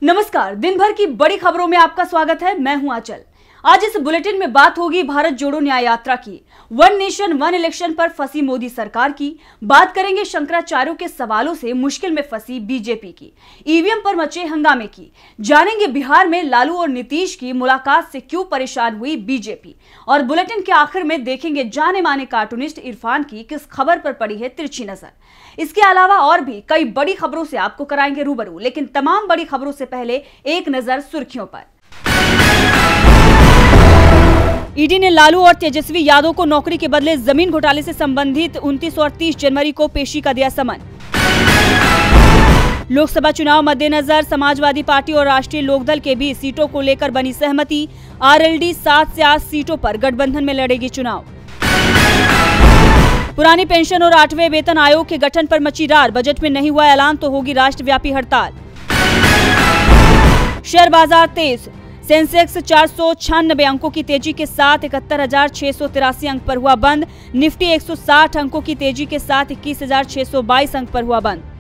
नमस्कार, दिन भर की बड़ी खबरों में आपका स्वागत है। मैं हूं आंचल। आज इस बुलेटिन में बात होगी भारत जोड़ो न्याय यात्रा की, वन नेशन वन इलेक्शन पर फंसी मोदी सरकार की, बात करेंगे शंकराचार्यों के सवालों से मुश्किल में फंसी बीजेपी की, ईवीएम पर मचे हंगामे की, जानेंगे बिहार में लालू और नीतीश की मुलाकात से क्यों परेशान हुई बीजेपी, और बुलेटिन के आखिर में देखेंगे जाने माने कार्टूनिस्ट इरफान की किस खबर पर पड़ी है तिरछी नजर। इसके अलावा और भी कई बड़ी खबरों से आपको कराएंगे रूबरू, लेकिन तमाम बड़ी खबरों से पहले एक नजर सुर्खियों पर। ईडी ने लालू और तेजस्वी यादव को नौकरी के बदले जमीन घोटाले से संबंधित 29 और 30 जनवरी को पेशी का दिया समन। लोकसभा चुनाव मद्देनजर समाजवादी पार्टी और राष्ट्रीय लोकदल के बीच सीटों को लेकर बनी सहमति, आरएलडी 7 से 8 सीटों पर गठबंधन में लड़ेगी चुनाव। पुरानी पेंशन और 8वें वेतन आयोग के गठन पर मची रार, बजट में नहीं हुआ ऐलान तो होगी राष्ट्रव्यापी हड़ताल। शेयर बाजार तेज, सेंसेक्स 496 अंकों की तेजी के साथ 71,683 अंक पर हुआ बंद, निफ्टी 160 अंकों की तेजी के साथ 21,622 अंक पर हुआ बंद।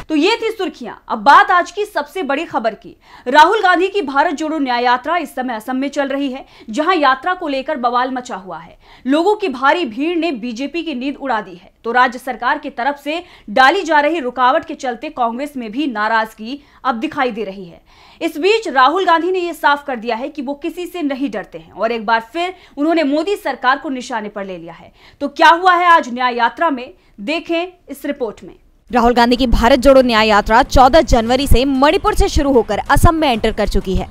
तो ये थी सुर्खियां। अब बात आज की सबसे बड़ी खबर की। राहुल गांधी की भारत जोड़ो न्याय यात्रा इस समय असम में चल रही है, जहां यात्रा को लेकर बवाल मचा हुआ है। लोगों की भारी भीड़ ने बीजेपी की नींद उड़ा दी है, तो राज्य सरकार की तरफ से डाली जा रही रुकावट के चलते कांग्रेस में भी नाराजगी अब दिखाई दे रही है। इस बीच राहुल गांधी ने यह साफ कर दिया है कि वो किसी से नहीं डरते हैं और एक बार फिर उन्होंने मोदी सरकार को निशाने पर ले लिया है। तो क्या हुआ है आज न्याय यात्रा में, देखें इस रिपोर्ट में। राहुल गांधी की भारत जोड़ो न्याय यात्रा 14 जनवरी से मणिपुर से शुरू होकर असम में एंटर कर चुकी है।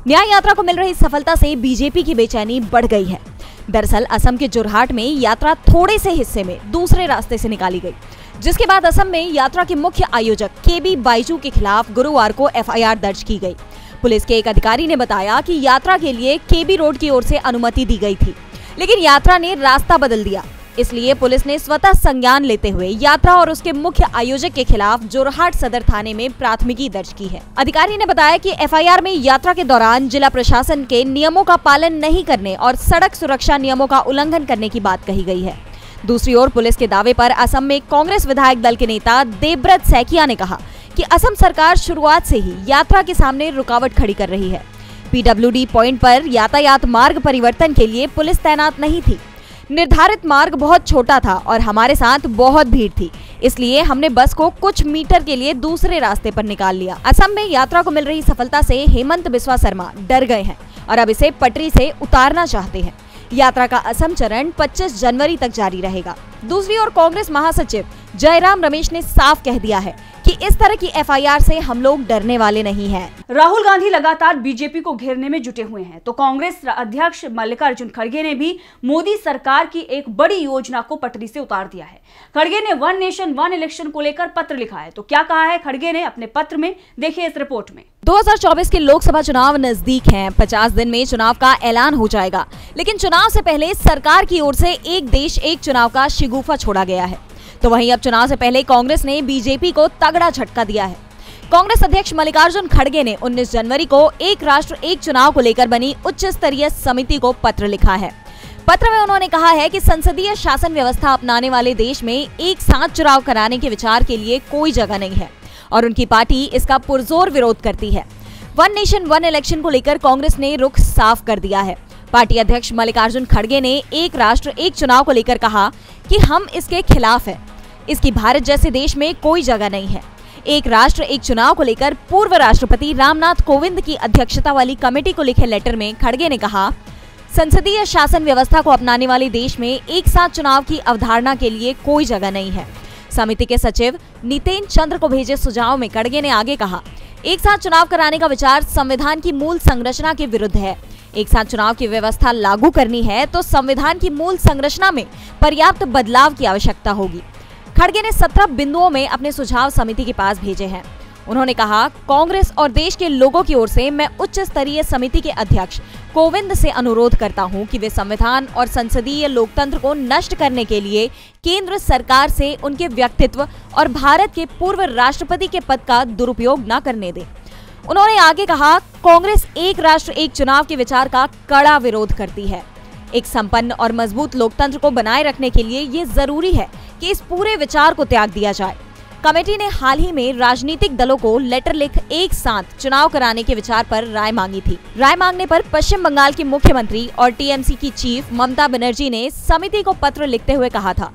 न्याय यात्रा को मिल रही सफलता से बीजेपी की बेचैनी बढ़ गई है। दरअसल असम के जोरहाट में यात्रा थोड़े से हिस्से में दूसरे रास्ते से निकाली गई, जिसके बाद असम में यात्रा के मुख्य आयोजक केबी बाइजू के खिलाफ गुरुवार को एफआईआर दर्ज की गई। पुलिस के एक अधिकारी ने बताया कि यात्रा के लिए केबी रोड की ओर से अनुमति दी गई थी, लेकिन यात्रा ने रास्ता बदल दिया। इसलिए पुलिस ने स्वतः संज्ञान लेते हुए यात्रा और उसके मुख्य आयोजक के खिलाफ जोरहाट सदर थाने में प्राथमिकी दर्ज की है। अधिकारी ने बताया कि एफआईआर में यात्रा के दौरान जिला प्रशासन के नियमों का पालन नहीं करने और सड़क सुरक्षा नियमों का उल्लंघन करने की बात कही गई है। दूसरी ओर पुलिस के दावे पर असम में कांग्रेस विधायक दल के नेता देवव्रत सैकिया ने कहा कि असम सरकार शुरुआत से ही यात्रा के सामने रुकावट खड़ी कर रही है। पीडब्ल्यूडी पॉइंट पर यातायात मार्ग परिवर्तन के लिए पुलिस तैनात नहीं थी। निर्धारित मार्ग बहुत छोटा था और हमारे साथ बहुत भीड़ थी, इसलिए हमने बस को कुछ मीटर के लिए दूसरे रास्ते पर निकाल लिया। असम में यात्रा को मिल रही सफलता से हेमंत बिस्वा शर्मा डर गए हैं और अब इसे पटरी से उतारना चाहते हैं। यात्रा का असम चरण 25 जनवरी तक जारी रहेगा। दूसरी ओर कांग्रेस महासचिव जयराम रमेश ने साफ कह दिया है कि इस तरह की एफआईआर से हम लोग डरने वाले नहीं हैं। राहुल गांधी लगातार बीजेपी को घेरने में जुटे हुए हैं, तो कांग्रेस अध्यक्ष मल्लिकार्जुन खड़गे ने भी मोदी सरकार की एक बड़ी योजना को पटरी से उतार दिया है। खड़गे ने वन नेशन वन इलेक्शन को लेकर पत्र लिखा है। तो क्या कहा है खड़गे ने अपने पत्र में, देखिए इस रिपोर्ट में। 2024 के लोकसभा चुनाव नजदीक हैं। 50 दिन में चुनाव का ऐलान हो जाएगा, लेकिन चुनाव से पहले सरकार की ओर से एक देश एक चुनाव का शिगुफा छोड़ा गया है। तो वहीं अब चुनाव से पहले कांग्रेस ने बीजेपी को तगड़ा झटका दिया है। कांग्रेस अध्यक्ष मल्लिकार्जुन खड़गे ने 19 जनवरी को एक राष्ट्र एक चुनाव को लेकर बनी उच्च स्तरीय समिति को पत्र लिखा है। पत्र में उन्होंने कहा है कि संसदीय शासन व्यवस्था अपनाने वाले देश में एक साथ चुनाव कराने के विचार के लिए कोई जगह नहीं है और उनकी पार्टी इसका पुरजोर विरोध करती है। वन नेशन वन इलेक्शन को लेकर कांग्रेस ने रुख साफ कर दिया है। पार्टी अध्यक्ष मल्लिकार्जुन खड़गे ने एक राष्ट्र एक चुनाव को लेकर कहा कि हम इसके खिलाफ हैं। इसकी भारत जैसे देश में कोई जगह नहीं है। एक राष्ट्र एक चुनाव को लेकर पूर्व राष्ट्रपति रामनाथ कोविंद की अध्यक्षता वाली कमेटी को लिखे लेटर में खड़गे ने कहा, संसदीय शासन व्यवस्था को अपनाने वाले देश में एक साथ चुनाव की अवधारणा के लिए कोई जगह नहीं है। समिति के सचिव नितेन चंद्र को भेजे सुझाव में खड़गे ने आगे कहा, एक साथ चुनाव कराने का विचार संविधान की मूल संरचना के विरुद्ध है। एक साथ चुनाव की व्यवस्था लागू करनी है तो संविधान की मूल संरचना में पर्याप्त बदलाव की आवश्यकता होगी। खड़गे ने 17 बिंदुओं में अपने सुझाव समिति के पास भेजे हैं। उन्होंने कहा, कांग्रेस और देश के लोगों की ओर से मैं उच्च स्तरीय समिति के अध्यक्ष कोविंद से अनुरोध करता हूं कि वे संविधान और संसदीय लोकतंत्र को नष्ट करने के लिए केंद्र सरकार से उनके व्यक्तित्व और भारत के पूर्व राष्ट्रपति के पद का दुरुपयोग न करने दें। उन्होंने आगे कहा, कांग्रेस एक राष्ट्र एक चुनाव के विचार का कड़ा विरोध करती है। एक संपन्न और मजबूत लोकतंत्र को बनाए रखने के लिए ये जरूरी है कि इस पूरे विचार को त्याग दिया जाए। कमेटी ने हाल ही में राजनीतिक दलों को लेटर लिख एक साथ चुनाव कराने के विचार पर राय मांगी थी। राय मांगने पर पश्चिम बंगाल की मुख्यमंत्री और टीएमसी की चीफ ममता बनर्जी ने समिति को पत्र लिखते हुए कहा था,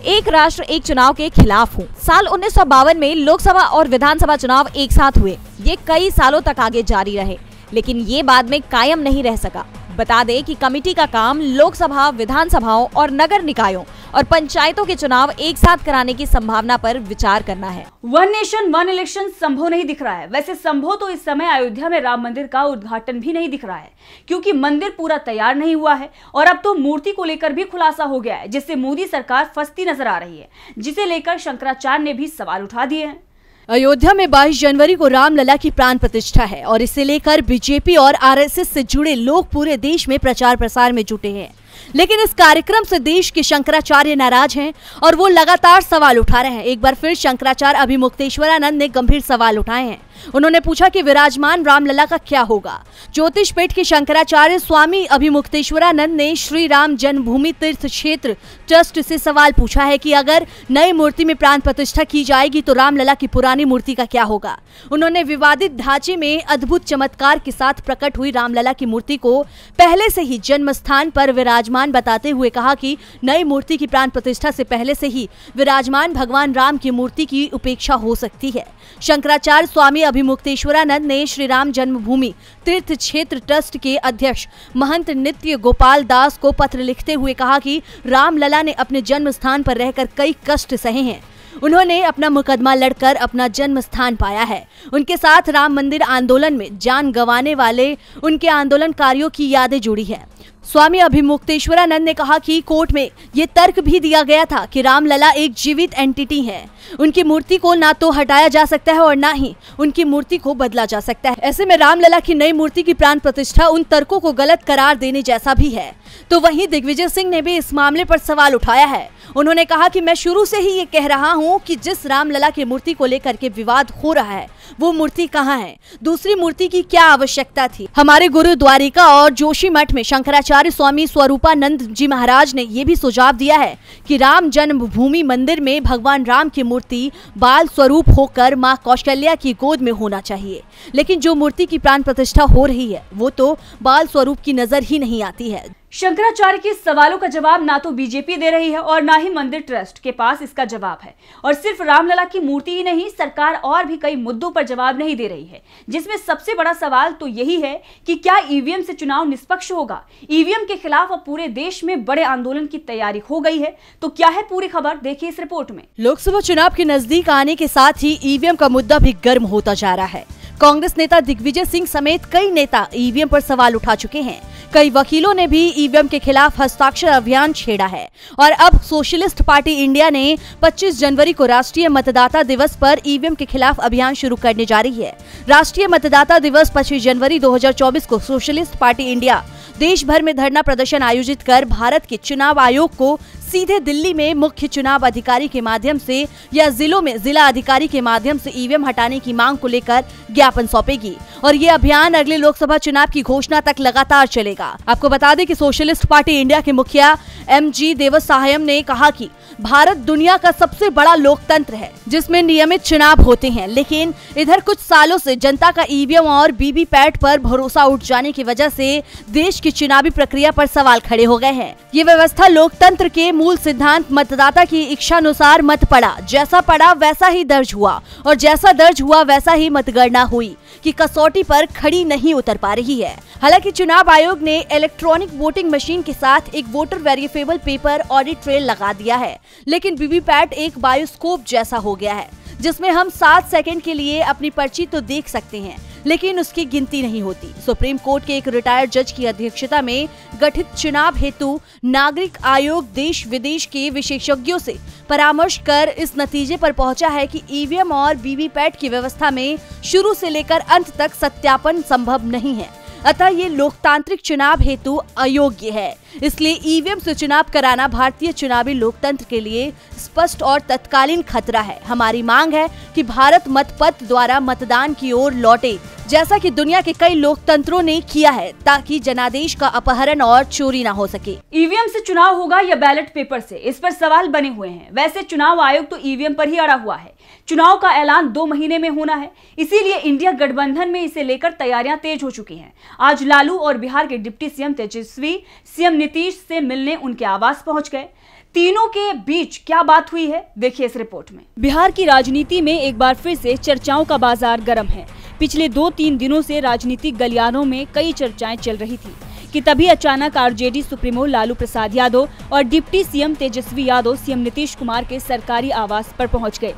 एक राष्ट्र एक चुनाव के खिलाफ हूँ। साल 1952 में लोकसभा और विधानसभा चुनाव एक साथ हुए। ये कई सालों तक आगे जारी रहे, लेकिन ये बाद में कायम नहीं रह सका। बता दें कि कमेटी का काम लोकसभा, विधानसभाओं और नगर निकायों और पंचायतों के चुनाव एक साथ कराने की संभावना पर विचार करना है। वन नेशन वन इलेक्शन संभव नहीं दिख रहा है। वैसे संभव तो इस समय अयोध्या में राम मंदिर का उद्घाटन भी नहीं दिख रहा है, क्योंकि मंदिर पूरा तैयार नहीं हुआ है और अब तो मूर्ति को लेकर भी खुलासा हो गया है, जिससे मोदी सरकार फंसती नजर आ रही है, जिसे लेकर शंकराचार्य ने भी सवाल उठा दिए हैं। अयोध्या में 22 जनवरी को रामलला की प्राण प्रतिष्ठा है और इसे लेकर बीजेपी और आरएसएस से जुड़े लोग पूरे देश में प्रचार प्रसार में जुटे हैं। लेकिन इस कार्यक्रम से देश के शंकराचार्य नाराज हैं और वो लगातार सवाल उठा रहे हैं। एक बार फिर शंकराचार्य अभिमुक्तेश्वरानंद ने गंभीर सवाल उठाए हैं। उन्होंने पूछा कि विराजमान रामलला का क्या होगा। ज्योतिष पीठ के शंकराचार्य स्वामी अभिमुक्तेश्वरानंद ने श्री राम जन्मभूमि तीर्थ क्षेत्र ट्रस्ट से सवाल पूछा है कि अगर नई मूर्ति में प्राण प्रतिष्ठा की जाएगी तो रामलला की पुरानी मूर्ति का क्या होगा। उन्होंने विवादित ढांचे में अद्भुत चमत्कार के साथ प्रकट हुई रामलला की मूर्ति को पहले से ही जन्म स्थान पर विराजमान बताते हुए कहा कि नई मूर्ति की प्राण प्रतिष्ठा से पहले से ही विराजमान भगवान राम की मूर्ति की उपेक्षा हो सकती है। शंकराचार्य स्वामी अभिमुक्तेश्वरानंद ने श्री राम जन्मभूमि तीर्थ क्षेत्र ट्रस्ट के अध्यक्ष महंत नित्य गोपाल दास को पत्र लिखते हुए कहा कि रामलला ने अपने जन्म स्थान पर रहकर कई कष्ट सहे हैं। उन्होंने अपना मुकदमा लड़कर अपना जन्म स्थान पाया है। उनके साथ राम मंदिर आंदोलन में जान गंवाने वाले उनके आंदोलनकारियों की यादें जुड़ी है। स्वामी अभिमुक्तेश्वरानंद ने कहा कि कोर्ट में ये तर्क भी दिया गया था कि रामलला एक जीवित एंटिटी है। उनकी मूर्ति को ना तो हटाया जा सकता है और ना ही उनकी मूर्ति को बदला जा सकता है। ऐसे में रामलला की नई मूर्ति की प्राण प्रतिष्ठा उन तर्कों को गलत करार देने जैसा भी है। तो वहीं दिग्विजय सिंह ने भी इस मामले पर सवाल उठाया है। उन्होंने कहा कि मैं शुरू से ही ये कह रहा हूँ कि जिस रामलला की मूर्ति को लेकर के विवाद हो रहा है वो मूर्ति कहाँ है, दूसरी मूर्ति की क्या आवश्यकता थी। हमारे गुरु द्वारिका और जोशी मठ में शंकराचार्य स्वामी स्वरूपानंद जी महाराज ने ये भी सुझाव दिया है कि राम जन्मभूमि मंदिर में भगवान राम की मूर्ति बाल स्वरूप होकर माँ कौशल्या की गोद में होना चाहिए। लेकिन जो मूर्ति की प्राण प्रतिष्ठा हो रही है वो तो बाल स्वरूप की नजर ही नहीं आती है। शंकराचार्य के सवालों का जवाब ना तो बीजेपी दे रही है और ना ही मंदिर ट्रस्ट के पास इसका जवाब है। और सिर्फ रामलला की मूर्ति ही नहीं, सरकार और भी कई मुद्दों पर जवाब नहीं दे रही है, जिसमें सबसे बड़ा सवाल तो यही है कि क्या ईवीएम से चुनाव निष्पक्ष होगा। ईवीएम के खिलाफ अब पूरे देश में बड़े आंदोलन की तैयारी हो गई है। तो क्या है पूरी खबर, देखिए इस रिपोर्ट में। लोकसभा चुनाव के नजदीक आने के साथ ही ईवीएम का मुद्दा भी गर्म होता जा रहा है। कांग्रेस नेता दिग्विजय सिंह समेत कई नेता ईवीएम पर सवाल उठा चुके हैं। कई वकीलों ने भी ईवीएम के खिलाफ हस्ताक्षर अभियान छेड़ा है और अब सोशलिस्ट पार्टी इंडिया ने 25 जनवरी को राष्ट्रीय मतदाता दिवस पर ईवीएम के खिलाफ अभियान शुरू करने जा रही है। राष्ट्रीय मतदाता दिवस 25 जनवरी 2024 को सोशलिस्ट पार्टी इंडिया देश भर में धरना प्रदर्शन आयोजित कर भारत के चुनाव आयोग को सीधे दिल्ली में मुख्य चुनाव अधिकारी के माध्यम से या जिलों में जिला अधिकारी के माध्यम से ईवीएम हटाने की मांग को लेकर ज्ञापन सौंपेगी और ये अभियान अगले लोकसभा चुनाव की घोषणा तक लगातार चलेगा। आपको बता दें कि सोशलिस्ट पार्टी इंडिया के मुखिया MG देवसायम ने कहा कि भारत दुनिया का सबसे बड़ा लोकतंत्र है जिसमें नियमित चुनाव होते हैं, लेकिन इधर कुछ सालों से जनता का ईवीएम और वीवीपैट पर भरोसा उठ जाने की वजह से देश की चुनावी प्रक्रिया पर सवाल खड़े हो गए हैं। ये व्यवस्था लोकतंत्र के मूल सिद्धांत मतदाता की इच्छानुसार मत पड़ा, जैसा पड़ा वैसा ही दर्ज हुआ और जैसा दर्ज हुआ वैसा ही मतगणना हुई की कसौटी पर खड़ी नहीं उतर पा रही है। हालांकि चुनाव आयोग ने इलेक्ट्रॉनिक वोटिंग मशीन के साथ एक वोटर वेरिफिकेबल पेपर ऑडिट ट्रेल लगा दिया है, लेकिन वीवीपैट एक बायोस्कोप जैसा हो गया है जिसमें हम 7 सेकंड के लिए अपनी पर्ची तो देख सकते हैं लेकिन उसकी गिनती नहीं होती। सुप्रीम कोर्ट के एक रिटायर्ड जज की अध्यक्षता में गठित चुनाव हेतु नागरिक आयोग देश विदेश के विशेषज्ञों से परामर्श कर इस नतीजे पर पहुंचा है कि ईवीएम और वीवीपैट की व्यवस्था में शुरू से लेकर अंत तक सत्यापन संभव नहीं है, अतः ये लोकतांत्रिक चुनाव हेतु अयोग्य है। इसलिए ईवीएम से चुनाव कराना भारतीय चुनावी लोकतंत्र के लिए स्पष्ट और तत्कालीन खतरा है। हमारी मांग है कि भारत मतपत्र द्वारा मतदान की ओर लौटे, जैसा कि दुनिया के कई लोकतंत्रों ने किया है, ताकि जनादेश का अपहरण और चोरी ना हो सके। ईवीएम से चुनाव होगा या बैलेट पेपर से, इस पर सवाल बने हुए हैं। वैसे चुनाव आयोग तो ईवीएम पर ही अड़ा हुआ है। चुनाव का ऐलान 2 महीने में होना है, इसीलिए इंडिया गठबंधन में इसे लेकर तैयारियां तेज हो चुकी हैं। आज लालू और बिहार के डिप्टी सीएम तेजस्वी सीएम नीतीश से मिलने उनके आवास पहुंच गए। तीनों के बीच क्या बात हुई है, देखिए इस रिपोर्ट में। बिहार की राजनीति में एक बार फिर से चर्चाओं का बाजार गर्म है। पिछले 2-3 दिनों से राजनीतिक गलियारों में कई चर्चाएं चल रही थी कि तभी अचानक आरजेडी सुप्रीमो लालू प्रसाद यादव और deputy CM Tejashwi Yadav CM Nitish Kumar के सरकारी आवास पर पहुंच गए।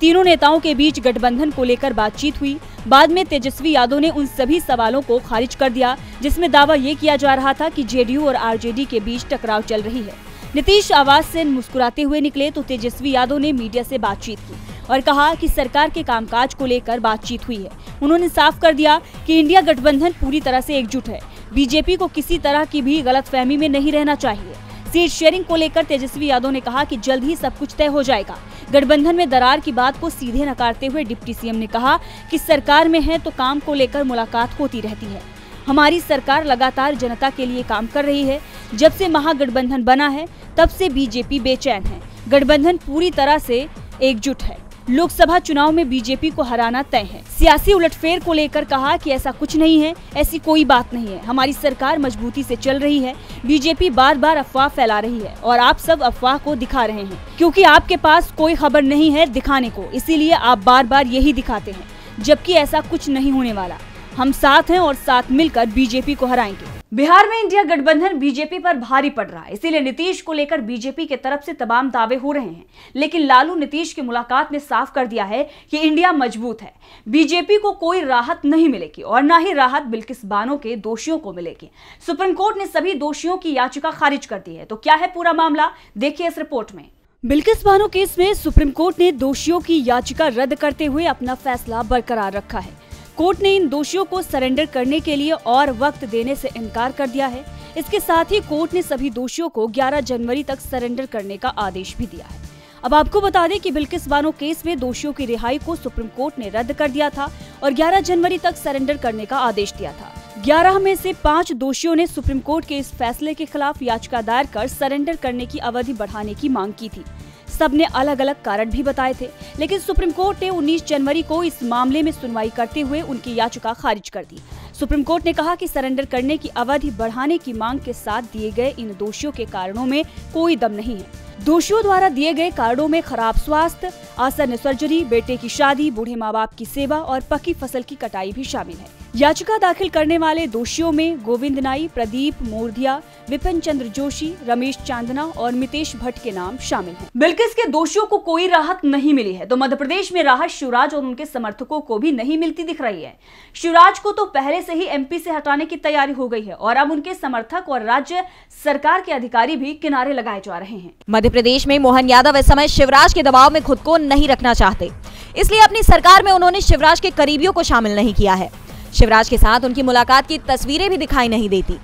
तीनों नेताओं के बीच गठबंधन को लेकर बातचीत हुई। बाद में तेजस्वी यादव ने उन सभी सवालों को खारिज कर दिया जिसमें दावा ये किया जा रहा था कि जेडीयू और आरजेडी के बीच टकराव चल रही है। नीतीश आवास से मुस्कुराते हुए निकले तो तेजस्वी यादव ने मीडिया से बातचीत की और कहा कि सरकार के कामकाज को लेकर बातचीत हुई है। उन्होंने साफ कर दिया कि इंडिया गठबंधन पूरी तरह से एकजुट है। बीजेपी को किसी तरह की भी गलतफहमी में नहीं रहना चाहिए। सीट शेयरिंग को लेकर तेजस्वी यादव ने कहा कि जल्द ही सब कुछ तय हो जाएगा। गठबंधन में दरार की बात को सीधे नकारते हुए डिप्टी सीएम ने कहा कि सरकार में है तो काम को लेकर मुलाकात होती रहती है। हमारी सरकार लगातार जनता के लिए काम कर रही है। जब से महागठबंधन बना है तब से बीजेपी बेचैन है। गठबंधन पूरी तरह से एकजुट है। लोकसभा चुनाव में बीजेपी को हराना तय है। सियासी उलटफेर को लेकर कहा कि ऐसा कुछ नहीं है, ऐसी कोई बात नहीं है। हमारी सरकार मजबूती से चल रही है। बीजेपी बार बार अफवाह फैला रही है और आप सब अफवाह को दिखा रहे हैं क्योंकि आपके पास कोई खबर नहीं है दिखाने को, इसीलिए आप बार बार यही दिखाते हैं, जबकि ऐसा कुछ नहीं होने वाला। हम साथ हैं और साथ मिलकर बीजेपी को हराएंगे। बिहार में इंडिया गठबंधन बीजेपी पर भारी पड़ रहा है, इसीलिए नीतीश को लेकर बीजेपी के तरफ से तमाम दावे हो रहे हैं। लेकिन लालू नीतीश की मुलाकात ने साफ कर दिया है कि इंडिया मजबूत है। बीजेपी को कोई राहत नहीं मिलेगी और न ही राहत बिल्किस बानो के दोषियों को मिलेगी। सुप्रीम कोर्ट ने सभी दोषियों की याचिका खारिज कर दी है। तो क्या है पूरा मामला, देखिए इस रिपोर्ट में। बिल्किस बानो केस में सुप्रीम कोर्ट ने दोषियों की याचिका रद्द करते हुए अपना फैसला बरकरार रखा है। कोर्ट ने इन दोषियों को सरेंडर करने के लिए और वक्त देने से इनकार कर दिया है। इसके साथ ही कोर्ट ने सभी दोषियों को 11 जनवरी तक सरेंडर करने का आदेश भी दिया है। अब आपको बता दें कि बिल्किस बानो केस में दोषियों की रिहाई को सुप्रीम कोर्ट ने रद्द कर दिया था और 11 जनवरी तक सरेंडर करने का आदेश दिया था। 11 में से 5 दोषियों ने सुप्रीम कोर्ट के इस फैसले के खिलाफ याचिका दायर कर सरेंडर करने की अवधि बढ़ाने की मांग की थी। सबने अलग अलग कारण भी बताए थे, लेकिन सुप्रीम कोर्ट ने 19 जनवरी को इस मामले में सुनवाई करते हुए उनकी याचिका खारिज कर दी। सुप्रीम कोर्ट ने कहा कि सरेंडर करने की अवधि बढ़ाने की मांग के साथ दिए गए इन दोषियों के कारणों में कोई दम नहीं है। दोषियों द्वारा दिए गए कारणों में खराब स्वास्थ्य, आसन्न सर्जरी, बेटे की शादी, बूढ़े माँ बाप की सेवा और पकी फसल की कटाई भी शामिल है। याचिका दाखिल करने वाले दोषियों में गोविंद नाई, प्रदीप मोरदिया, विपिन चंद्र जोशी, रमेश चांदना और मितेश भट्ट के नाम शामिल हैं। बिल्किस के दोषियों को कोई राहत नहीं मिली है तो मध्य प्रदेश में राहत शिवराज और उनके समर्थकों को भी नहीं मिलती दिख रही है। शिवराज को तो पहले से ही एमपी से हटाने की तैयारी हो गई है और अब उनके समर्थक और राज्य सरकार के अधिकारी भी किनारे लगाए जा रहे हैं। मध्य प्रदेश में मोहन यादव इस समय शिवराज के दबाव में खुद को नहीं रखना चाहते, इसलिए अपनी सरकार में उन्होंने शिवराज के करीबियों को शामिल नहीं किया है। शिवराज के साथ उनकी मुलाकात की तस्वीरें भी दिखाई नहीं देती।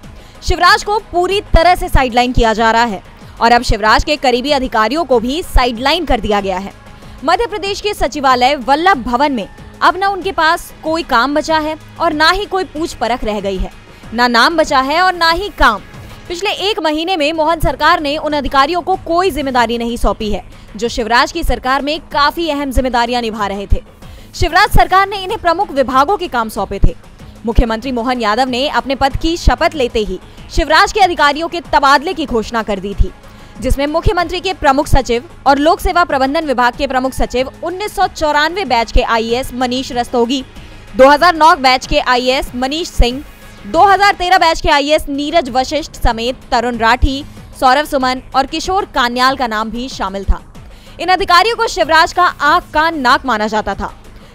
शिवराज को पूरी तरह से साइडलाइन किया जा रहा है और अब शिवराज के करीबी अधिकारियों को भी साइडलाइन कर दिया गया है। मध्य प्रदेश के सचिवालय वल्लभ भवन में अब न उनके पास कोई काम बचा है और ना ही कोई पूछ परख रह गई है। ना नाम बचा है और ना ही काम। पिछले 1 महीने में मोहन सरकार ने उन अधिकारियों को कोई जिम्मेदारी नहीं सौंपी है जो शिवराज की सरकार में काफी अहम जिम्मेदारियां निभा रहे थे। शिवराज सरकार ने इन्हें प्रमुख विभागों के काम सौंपे थे। मुख्यमंत्री मोहन यादव ने अपने पद की शपथ लेते ही शिवराज के अधिकारियों के तबादले की घोषणा कर दी थी, जिसमें मुख्यमंत्री के प्रमुख सचिव और लोक सेवा प्रबंधन विभाग के प्रमुख सचिव 1994 बैच के आईएएस मनीष रस्तोगी, 2009 बैच के आईएएस मनीष सिंह, 2013 बैच के आईएएस नीरज वशिष्ठ समेत तरुण राठी, सौरभ सुमन और किशोर कान्याल का नाम भी शामिल था। इन अधिकारियों को शिवराज का आंख कान नाक माना जाता था,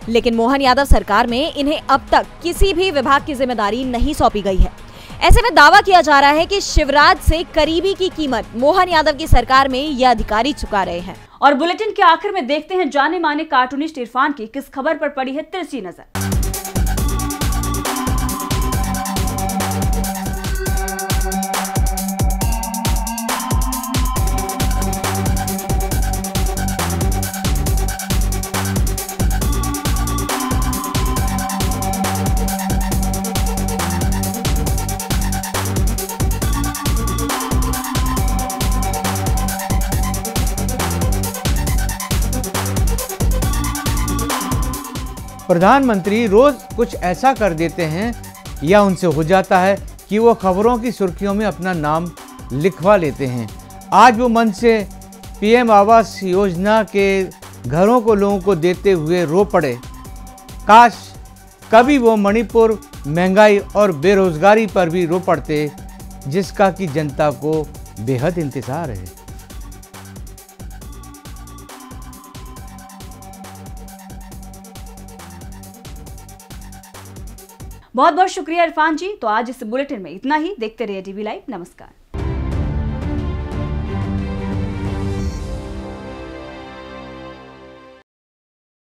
लेकिन मोहन यादव सरकार में इन्हें अब तक किसी भी विभाग की जिम्मेदारी नहीं सौंपी गई है। ऐसे में दावा किया जा रहा है कि शिवराज से करीबी की कीमत मोहन यादव की सरकार में ये अधिकारी चुका रहे हैं। और बुलेटिन के आखिर में देखते हैं जाने माने कार्टूनिस्ट इरफान की किस खबर पर पड़ी है तिरछी नजर। प्रधानमंत्री रोज कुछ ऐसा कर देते हैं या उनसे हो जाता है कि वो खबरों की सुर्खियों में अपना नाम लिखवा लेते हैं। आज वो मन से पीएम आवास योजना के घरों को लोगों को देते हुए रो पड़े। काश कभी वो मणिपुर महंगाई और बेरोजगारी पर भी रो पड़ते, जिसका कि जनता को बेहद इंतजार है। बहुत बहुत शुक्रिया इरफान जी। तो आज इस बुलेटिन में इतना ही। देखते रहिए टीवी लाइव। नमस्कार।